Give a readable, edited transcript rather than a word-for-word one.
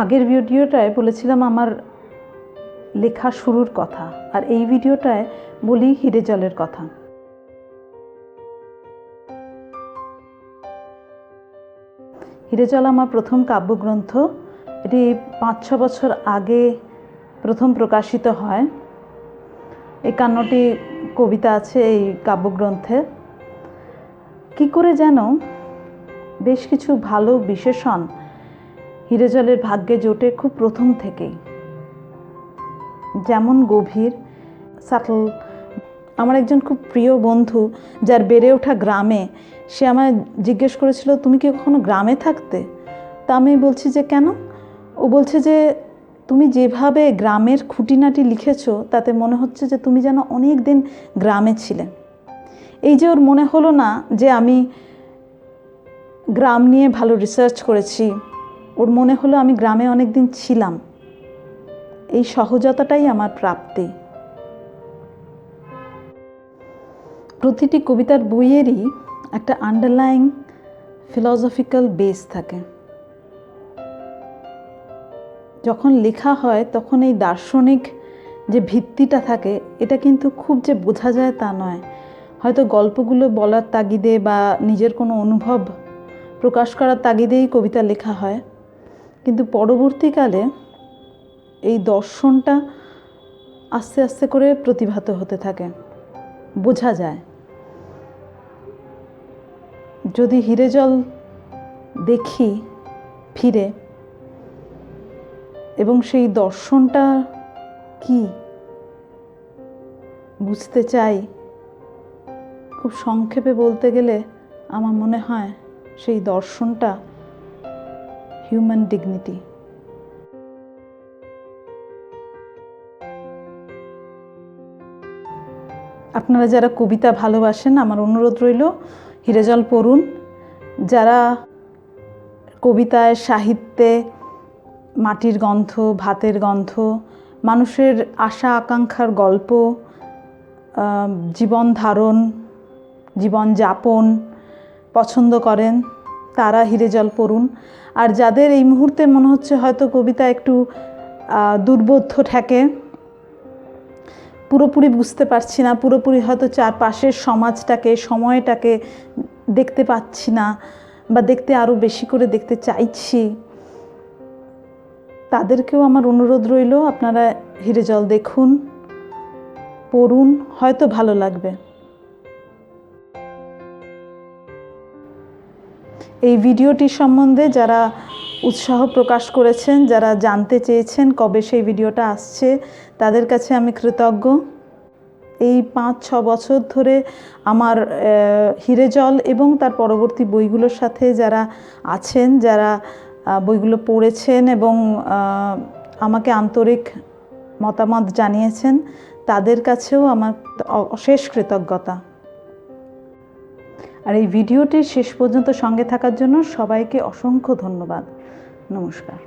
আগের ভিডিওটায় বলেছিলাম আমার লেখা শুরুর কথা, আর এই ভিডিওটায় বলি হিরে জলের কথা। হিরে জল আমার প্রথম কাব্যগ্রন্থ। এটি 5-6 বছর আগে প্রথম প্রকাশিত হয়। 51টি কবিতা আছে এই কাব্যগ্রন্থে। কি করে যেন বেশ কিছু ভালো বিশেষণ হিরে জলের ভাগ্যে জোটে খুব প্রথম থেকেই, যেমন গভীর, সাটল। আমার একজন খুব প্রিয় বন্ধু, যার বেড়ে ওঠা গ্রামে, সে আমায় জিজ্ঞেস করেছিল, তুমি কি কখনো গ্রামে থাকতে? তা আমি বলছি যে কেন? ও বলছে যে তুমি যেভাবে গ্রামের খুঁটিনাটি লিখেছো তাতে মনে হচ্ছে যে তুমি যেন অনেক দিন গ্রামে ছিলে। এই যে ওর মনে হলো না যে আমি গ্রাম নিয়ে ভালো রিসার্চ করেছি, ওর মনে হলো আমি গ্রামে অনেক দিন ছিলাম। এই সহজতাটাই আমার প্রাপ্তি। প্রতিটি কবিতার বইয়েরই একটা আন্ডারলাইং ফিলসফিক্যাল বেস থাকে। যখন লেখা হয় তখন এই দার্শনিক যে ভিত্তিটা থাকে, এটা কিন্তু খুব যে বোঝা যায় তা নয়। হয়তো গল্পগুলো বলার তাগিদে বা নিজের কোনো অনুভব প্রকাশ করার তাগিদেই কবিতা লেখা হয়, কিন্তু পরবর্তীকালে এই দর্শনটা আস্তে আস্তে করে প্রতিভাত হতে থাকে, বোঝা যায়। যদি হিরে জল দেখি ফিরে এবং সেই দর্শনটা কি বুঝতে চাই, খুব সংক্ষেপে বলতে গেলে আমার মনে হয় সেই দর্শনটা হিউম্যান ডিগনিটি। আপনারা যারা কবিতা ভালোবাসেন, আমার অনুরোধ রইল হিরে জল পড়ুন। যারা কবিতায়, সাহিত্যে মাটির গন্ধ, ভাতের গন্ধ, মানুষের আশা আকাঙ্ক্ষার গল্প, জীবন ধারণ, জীবন যাপন পছন্দ করেন, তারা হিরে জল পড়ুন। আর যাদের এই মুহূর্তে মনে হচ্ছে হয়তো কবিতা একটু দুর্বোধ্য ঠেকে, পুরোপুরি বুঝতে পারছি না, পুরোপুরি হয়তো চারপাশের সমাজটাকে, সময়টাকে দেখতে পাচ্ছি না, বা দেখতে আরও বেশি করে দেখতে চাইছি, তাদেরকেও আমার অনুরোধ রইল, আপনারা হিরে জল দেখুন, পড়ুন, হয়তো ভালো লাগবে। এই ভিডিওটি সম্বন্ধে যারা উৎসাহ প্রকাশ করেছেন, যারা জানতে চেয়েছেন কবে সেই ভিডিওটা আসছে, তাদের কাছে আমি কৃতজ্ঞ। এই 5-6 বছর ধরে আমার হিরে জল এবং তার পরবর্তী বইগুলোর সাথে যারা আছেন, যারা বইগুলো পড়েছেন এবং আমাকে আন্তরিক মতামত জানিয়েছেন, তাদের কাছেও আমার অশেষ কৃতজ্ঞতা। আর এই ভিডিওটির শেষ পর্যন্ত সঙ্গে থাকার জন্য সবাইকে অসংখ্য ধন্যবাদ। নমস্কার।